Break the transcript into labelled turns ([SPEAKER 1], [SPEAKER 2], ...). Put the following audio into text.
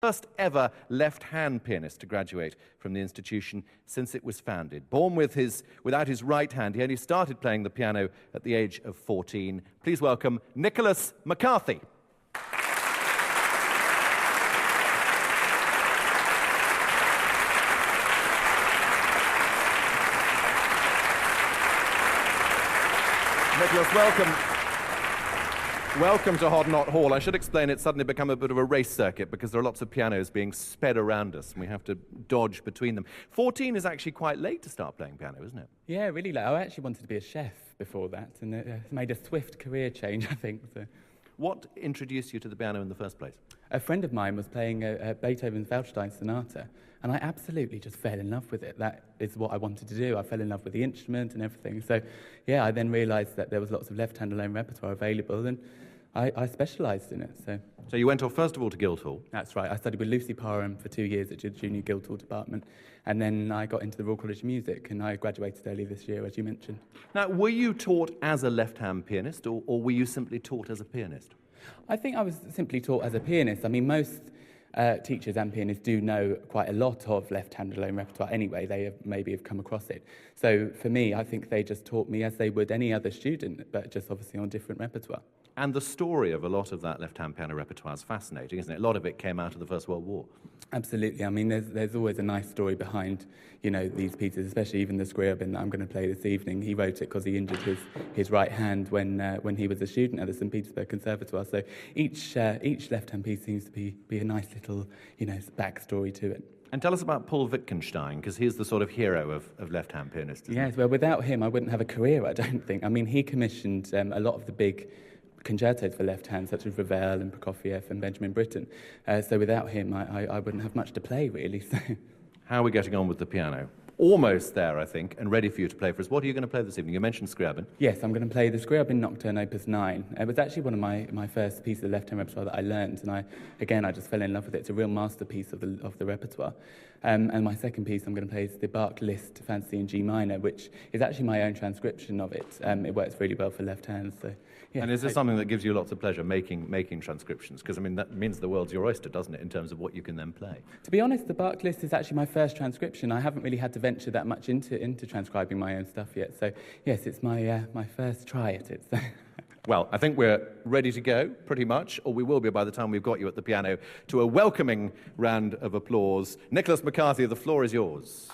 [SPEAKER 1] First ever left-hand pianist to graduate from the institution since it was founded. Born without his right hand, he only started playing the piano at the age of 14. Please welcome Nicholas McCarthy. Nicholas, welcome. Welcome to Hoddinott Hall. I should explain it's suddenly become a bit of a race circuit because there are lots of pianos being sped around us and we have to dodge between them. 14 is actually quite late to start playing piano, isn't it?
[SPEAKER 2] Yeah, really late. I actually wanted to be a chef before that and it made a swift career change, I think. So.
[SPEAKER 1] What introduced you to the piano in the first place?
[SPEAKER 2] A friend of mine was playing Beethoven's Waldstein Sonata and I absolutely just fell in love with it. That is what I wanted to do. I fell in love with the instrument and everything. So, yeah, I then realised that there was lots of left-hand alone repertoire available and I specialised in it. So
[SPEAKER 1] you went off first of all to Guildhall?
[SPEAKER 2] That's right. I studied with Lucy Parham for 2 years at the Junior Guildhall department, and then I got into the Royal College of Music, and I graduated early this year, as you mentioned.
[SPEAKER 1] Now, were you taught as a left-hand pianist, or were you simply taught as a pianist?
[SPEAKER 2] I think I was simply taught as a pianist. I mean, most teachers and pianists do know quite a lot of left-hand alone repertoire anyway. They maybe have come across it. So for me, I think they just taught me as they would any other student, but just obviously on different repertoire.
[SPEAKER 1] And the story of a lot of that left-hand piano repertoire is fascinating, isn't it? A lot of it came out of the First World War.
[SPEAKER 2] Absolutely. I mean, there's always a nice story behind, you know, these pieces, especially even the Scriabin that I'm going to play this evening. He wrote it because he injured his right hand when he was a student at the St. Petersburg Conservatoire. So each left-hand piece seems to be a nice little, you know, backstory to it.
[SPEAKER 1] And tell us about Paul Wittgenstein, because he's the sort of hero of left-hand pianists.
[SPEAKER 2] Yes, well, without him, I wouldn't have a career, I don't think. I mean, he commissioned a lot of the big concertos for left hand, such as Ravel and Prokofiev and Benjamin Britten. So without him, I wouldn't have much to play, really. So.
[SPEAKER 1] How are we getting on with the piano? Almost there, I think, and ready for you to play for us. What are you going to play this evening? You mentioned Scriabin.
[SPEAKER 2] Yes, I'm going to play the Scriabin Nocturne Opus 9. It was actually one of my first pieces of left-hand repertoire that I learned, and I just fell in love with it. It's a real masterpiece of the repertoire. And my second piece I'm going to play is the Bach Liszt Fantasy in G minor, which is actually my own transcription of it. It works really well for left hands. So, yeah.
[SPEAKER 1] And is this something that gives you lots of pleasure, making transcriptions? Because, I mean, that means the world's your oyster, doesn't it, in terms of what you can then play?
[SPEAKER 2] To be honest, the Bach Liszt is actually my first transcription. I haven't really had to venture that much into transcribing my own stuff yet. So, yes, it's my first try at it. So.
[SPEAKER 1] Well, I think we're ready to go, pretty much, or we will be by the time we've got you at the piano, to a welcoming round of applause. Nicholas McCarthy, the floor is yours.